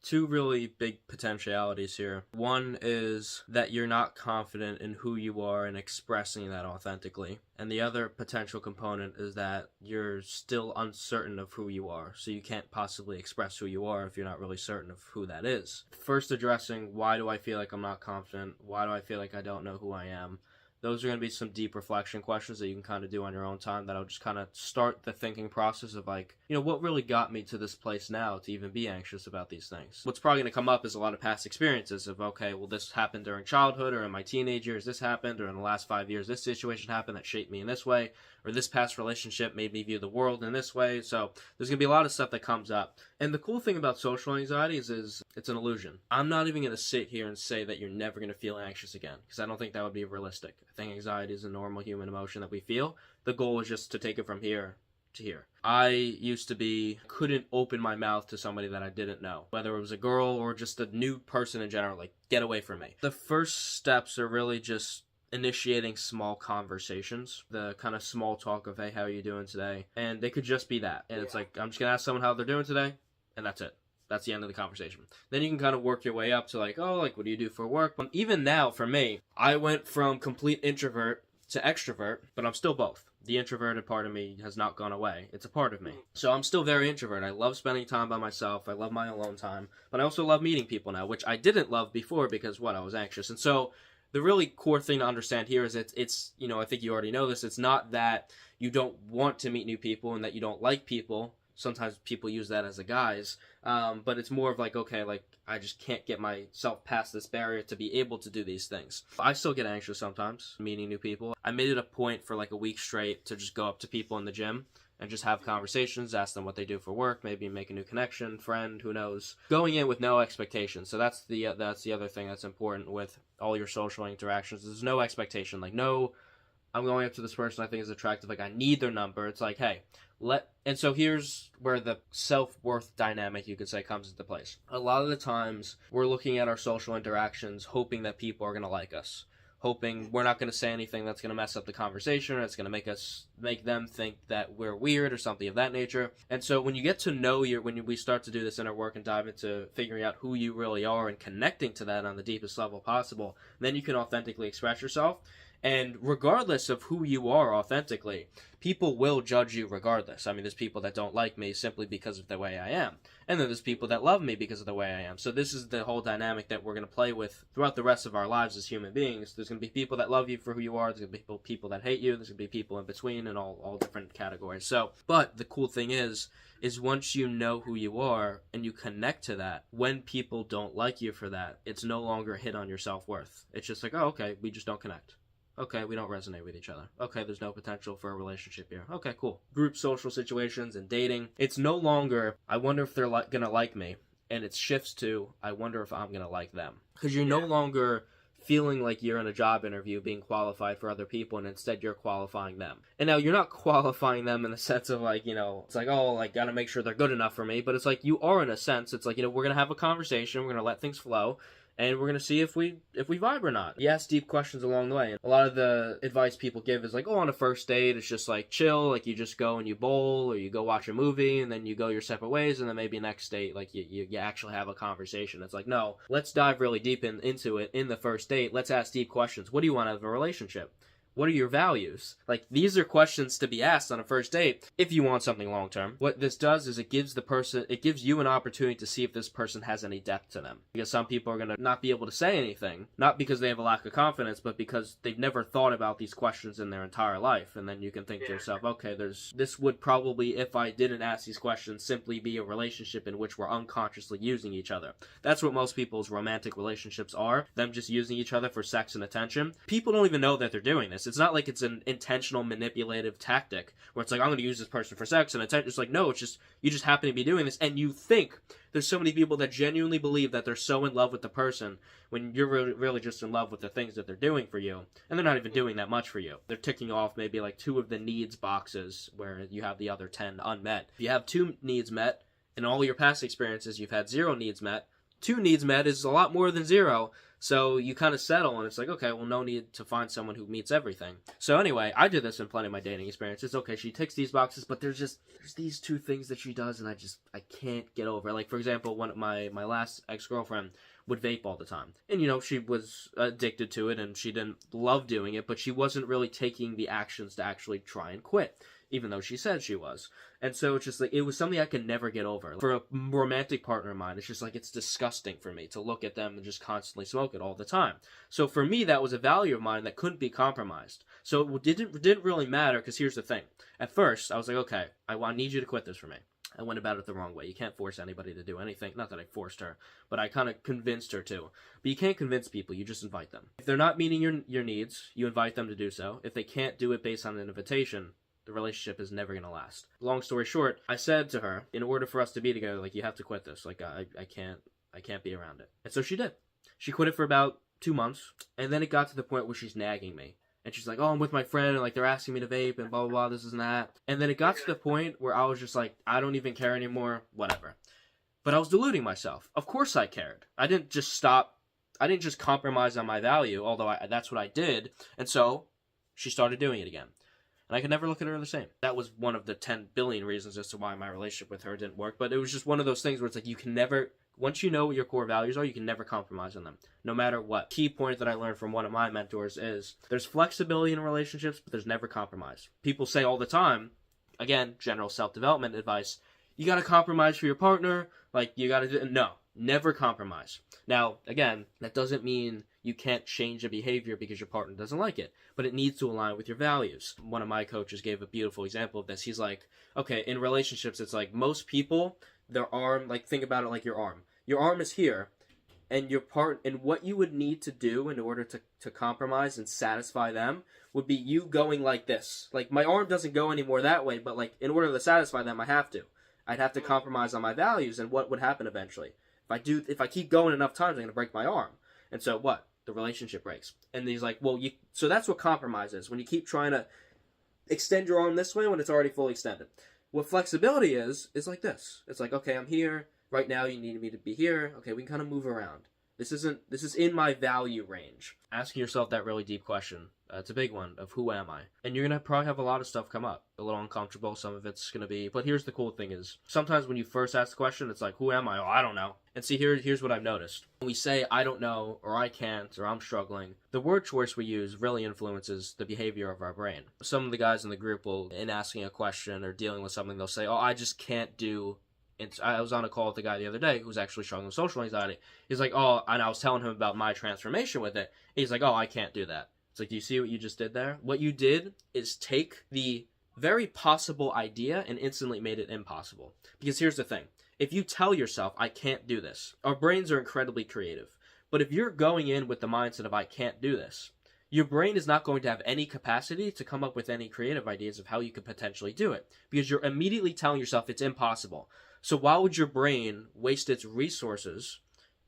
two really big potentialities here. One is that you're not confident in who you are and expressing that authentically. And the other potential component is that you're still uncertain of who you are. So you can't possibly express who you are if you're not really certain of who that is. First, addressing why do I feel like I'm not confident? Why do I feel like I don't know who I am? Those are going to be some deep reflection questions that you can kind of do on your own time that'll just kind of start the thinking process of like, what really got me to this place now to even be anxious about these things. What's probably going to come up is a lot of past experiences of, okay, well, this happened during childhood or in my teenage years, this happened, or in the last 5 years, this situation happened that shaped me in this way, or this past relationship made me view the world in this way. So there's going to be a lot of stuff that comes up. And the cool thing about social anxiety is it's an illusion. I'm not even going to sit here and say that you're never going to feel anxious again, because I don't think that would be realistic. I think anxiety is a normal human emotion that we feel. The goal is just to take it from here to here. I used to couldn't open my mouth to somebody that I didn't know, whether it was a girl or just a new person in general, like, get away from me. The first steps are really just initiating small conversations, the kind of small talk of, hey, how are you doing today? And they could just be that. And it's like, I'm just gonna ask someone how they're doing today, and that's it. That's the end of the conversation. Then you can kind of work your way up to like, oh, like, what do you do for work? But even now, for me, I went from complete introvert to extrovert, but I'm still both. The introverted part of me has not gone away. It's a part of me. So I'm still very introvert. I love spending time by myself. I love my alone time. But I also love meeting people now, which I didn't love before because, I was anxious. And so the really core thing to understand here is it's I think you already know this. It's not that you don't want to meet new people and that you don't like people. Sometimes people use that as a guise, but it's more of like, okay, like, I just can't get myself past this barrier to be able to do these things. I still get anxious sometimes meeting new people. I made it a point for like a week straight to just go up to people in the gym and just have conversations, ask them what they do for work, maybe make a new connection, friend, who knows. Going in with no expectations. So that's the other thing that's important with all your social interactions. There's no expectation. Like, no, I'm going up to this person I think is attractive. Like, I need their number. It's like, hey, and so here's where the self-worth dynamic, you could say, comes into place. A lot of the times we're looking at our social interactions hoping that people are going to like us, hoping we're not going to say anything that's going to mess up the conversation or it's going to make them think that we're weird or something of that nature. And so when you get to know when we start to do this inner work and dive into figuring out who you really are and connecting to that on the deepest level possible, then you can authentically express yourself. And regardless of who you are authentically, people will judge you regardless. I mean, there's people that don't like me simply because of the way I am. And then there's people that love me because of the way I am. So this is the whole dynamic that we're going to play with throughout the rest of our lives as human beings. There's going to be people that love you for who you are. There's going to be people that hate you. There's going to be people in between and all different categories. So, but the cool thing is once you know who you are and you connect to that, when people don't like you for that, it's no longer a hit on your self-worth. It's just like, oh, okay, we just don't connect. Okay, we don't resonate with each other. Okay, there's no potential for a relationship here. Okay, cool. Group social situations and dating. It's no longer, I wonder if they're gonna like me. And it shifts to, I wonder if I'm gonna like them. Because you're no longer feeling like you're in a job interview being qualified for other people, and instead you're qualifying them. And now you're not qualifying them in the sense of like, it's like, oh, like, gotta make sure they're good enough for me. But it's like, you are in a sense. It's like, we're gonna have a conversation. We're gonna let things flow. And we're going to see if we vibe or not. You ask deep questions along the way. And a lot of the advice people give is like, oh, on a first date, it's just like chill. Like, you just go and you bowl or you go watch a movie and then you go your separate ways. And then maybe next date, like, you actually have a conversation. It's like, no, let's dive really deep into it in the first date. Let's ask deep questions. What do you want out of a relationship? What are your values? Like, these are questions to be asked on a first date if you want something long-term. What this does is it gives you an opportunity to see if this person has any depth to them. Because some people are going to not be able to say anything, not because they have a lack of confidence, but because they've never thought about these questions in their entire life. And then you can think to yourself, okay, this would probably, if I didn't ask these questions, simply be a relationship in which we're unconsciously using each other. That's what most people's romantic relationships are, them just using each other for sex and attention. People don't even know that they're doing this. It's not like it's an intentional manipulative tactic where it's like, I'm going to use this person for sex and attention. It's like, no, it's just, you just happen to be doing this. And you think there's so many people that genuinely believe that they're so in love with the person when you're really just in love with the things that they're doing for you. And they're not even doing that much for you. They're ticking off maybe like 2 of the needs boxes where you have the other 10 unmet. If you have 2 needs met, in all your past experiences, you've had 0 needs met. 2 needs met is a lot more than 0. So you kind of settle, and it's like, okay, well, no need to find someone who meets everything. So anyway, I did this in plenty of my dating experiences. Okay, she ticks these boxes, but there's these two things that she does, and I can't get over. Like, for example, one of my last ex-girlfriend would vape all the time. And, she was addicted to it, and she didn't love doing it, but she wasn't really taking the actions to actually try and quit, even though she said she was. And so it's just like, it was something I could never get over. For a romantic partner of mine, it's just like, it's disgusting for me to look at them and just constantly smoke it all the time. So for me, that was a value of mine that couldn't be compromised. So it didn't really matter, because here's the thing. At first, I was like, okay, I need you to quit this for me. I went about it the wrong way. You can't force anybody to do anything. Not that I forced her, but I kind of convinced her to. But you can't convince people. You just invite them. If they're not meeting your needs, you invite them to do so. If they can't do it based on an invitation, the relationship is never going to last. Long story short, I said to her, in order for us to be together, like, you have to quit this. Like, I can't be around it. And so she did. She quit it for about 2 months, and then it got to the point where she's nagging me. And she's like, oh, I'm with my friend, and, like, they're asking me to vape, and blah, blah, blah, this and that. And then it got to the point where I was just like, I don't even care anymore, whatever. But I was deluding myself. Of course I cared. I didn't just compromise on my value, although that's what I did. And so she started doing it again. And I could never look at her the same. That was one of the 10 billion reasons as to why my relationship with her didn't work. But it was just one of those things where it's like, you can never, once you know what your core values are, you can never compromise on them, no matter what. Key point that I learned from one of my mentors is there's flexibility in relationships, but there's never compromise. People say all the time, again, general self-development advice, you got to compromise for your partner. Like, you got to do, no, never compromise. Now, again, that doesn't mean you can't change a behavior because your partner doesn't like it, but it needs to align with your values. One of my coaches gave a beautiful example of this. He's like, okay, in relationships, it's like most people, their arm, like, think about it like your arm. Your arm is here, and what you would need to do in order to compromise and satisfy them would be you going like this. Like, my arm doesn't go anymore that way, but, like, in order to satisfy them, I have to. I'd have to compromise on my values, and what would happen eventually? If I keep going enough times, I'm going to break my arm. And so what? The relationship breaks. And he's like, well, so that's what compromise is, when you keep trying to extend your arm this way when it's already fully extended. What flexibility is like this. It's like, okay, I'm here. Right now you need me to be here. Okay, we can kind of move around. This is in my value range. Asking yourself that really deep question. It's a big one of who am I? And you're going to probably have a lot of stuff come up. A little uncomfortable. Some of it's going to be, but here's the cool thing is sometimes when you first ask the question, it's like, who am I? Oh, I don't know. And see, here's what I've noticed. When we say, I don't know, or I can't, or I'm struggling, the word choice we use really influences the behavior of our brain. Some of the guys in the group will, in asking a question or dealing with something, they'll say, oh, I just can't do. I was on a call with a guy the other day who was actually struggling with social anxiety. He's like, oh, and I was telling him about my transformation with it. He's like, oh, I can't do that. It's like, do you see what you just did there? What you did is take the very possible idea and instantly made it impossible. Because here's the thing. If you tell yourself, I can't do this, our brains are incredibly creative. But if you're going in with the mindset of, I can't do this, your brain is not going to have any capacity to come up with any creative ideas of how you could potentially do it. Because you're immediately telling yourself it's impossible. So why would your brain waste its resources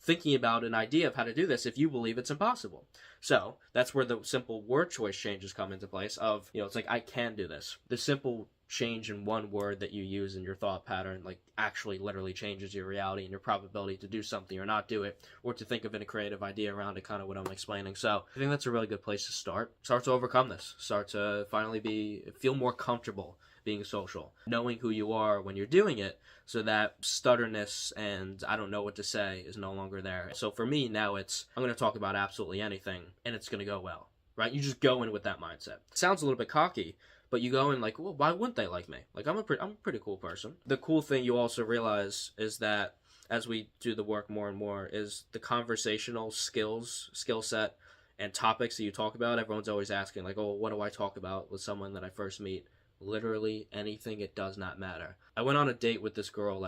thinking about an idea of how to do this if you believe it's impossible? So that's where the simple word choice changes come into place of, it's like, I can do this. The simple change in one word that you use in your thought pattern, like, actually literally changes your reality and your probability to do something or not do it, or to think of a creative idea around it, kind of what I'm explaining. So I think that's a really good place to start. Start to overcome this. Start to finally feel more comfortable being social, knowing who you are when you're doing it, so that stutterness and I don't know what to say is no longer there. So for me now, I'm going to talk about absolutely anything and it's going to go well, right? You just go in with that mindset. It sounds a little bit cocky, but you go in like, well, why wouldn't they like me? Like, I'm a pretty cool person. The cool thing you also realize is that as we do the work more and more is the conversational skill set and topics that you talk about. Everyone's always asking like, oh, what do I talk about with someone that I first meet? Literally anything. It does not matter. I went on a date with this girl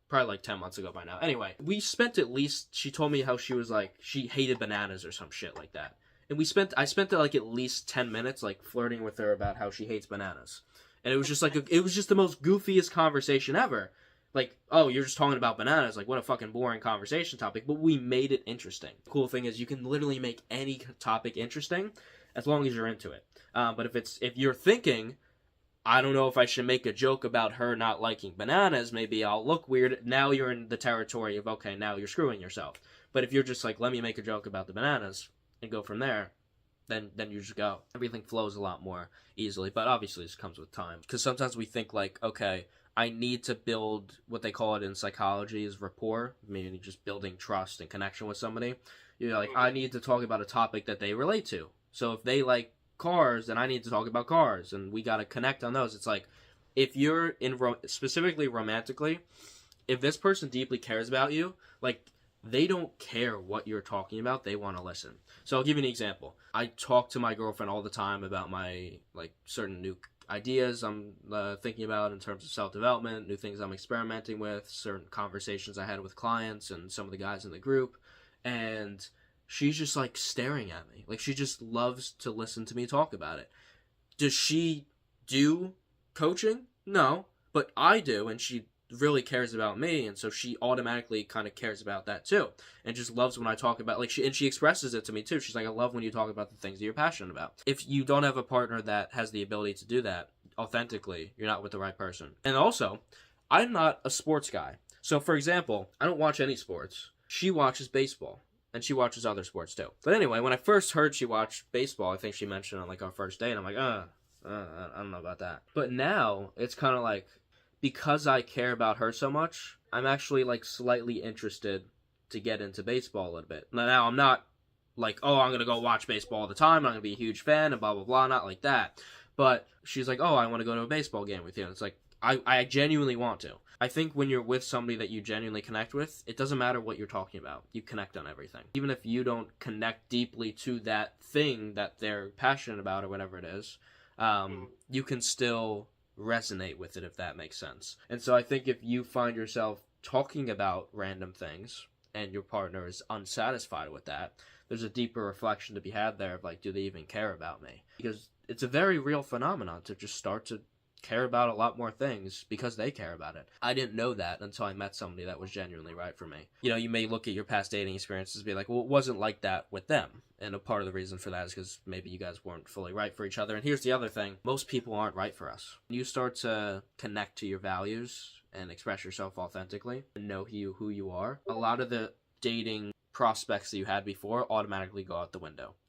probably 10 months ago by now. Anyway, we spent she told me how she was like, she hated bananas or some shit like that. And I spent at least 10 minutes like flirting with her about how she hates bananas. And it was just it was just the most goofiest conversation ever. Like, oh, you're just talking about bananas. Like, what a fucking boring conversation topic. But we made it interesting. The cool thing is you can literally make any topic interesting as long as you're into it. But if you're thinking, I don't know if I should make a joke about her not liking bananas. Maybe I'll look weird. Now you're in the territory of, okay, now you're screwing yourself. But if you're just like, let me make a joke about the bananas and go from there, then you just go. Everything flows a lot more easily. But obviously this comes with time. Because sometimes we think like, okay, I need to build what they call it in psychology is rapport, meaning just building trust and connection with somebody. You're like, I need to talk about a topic that they relate to. So if they like cars, then I need to talk about cars, and we got to connect on those. It's like, if you're specifically romantically, if this person deeply cares about you, like, they don't care what you're talking about, they want to listen. So I'll give you an example. I talk to my girlfriend all the time about my, like, certain new ideas I'm thinking about in terms of self-development, new things I'm experimenting with, certain conversations I had with clients and some of the guys in the group, and she's just like staring at me. Like, she just loves to listen to me talk about it. Does she do coaching? No, but I do, and she really cares about me, and so she automatically kind of cares about that too, and just loves when I talk about, like, she expresses it to me too. She's like, I love when you talk about the things that you're passionate about. If you don't have a partner that has the ability to do that authentically, you're not with the right person. And also, I'm not a sports guy. So for example, I don't watch any sports. She watches baseball, and she watches other sports too. But anyway, when I first heard she watched baseball, I think she mentioned on like our first date, and I'm like, I don't know about that. But now it's kind of like, because I care about her so much, I'm actually like slightly interested to get into baseball a little bit. Now I'm not like, oh, I'm gonna go watch baseball all the time, I'm gonna be a huge fan and blah blah blah, not like that. But she's like, oh, I want to go to a baseball game with you. And it's like, I genuinely want to. I think when you're with somebody that you genuinely connect with, it doesn't matter what you're talking about. You connect on everything. Even if you don't connect deeply to that thing that they're passionate about or whatever it is, you can still resonate with it, if that makes sense. And so I think if you find yourself talking about random things and your partner is unsatisfied with that, there's a deeper reflection to be had there of like, do they even care about me? Because it's a very real phenomenon to just start to care about a lot more things because they care about it. I didn't know that until I met somebody that was genuinely right for me. You know, you may look at your past dating experiences and be like, well, it wasn't like that with them. And a part of the reason for that is because maybe you guys weren't fully right for each other. And here's the other thing. Most people aren't right for us. When you start to connect to your values and express yourself authentically and know who you are, a lot of the dating prospects that you had before automatically go out the window.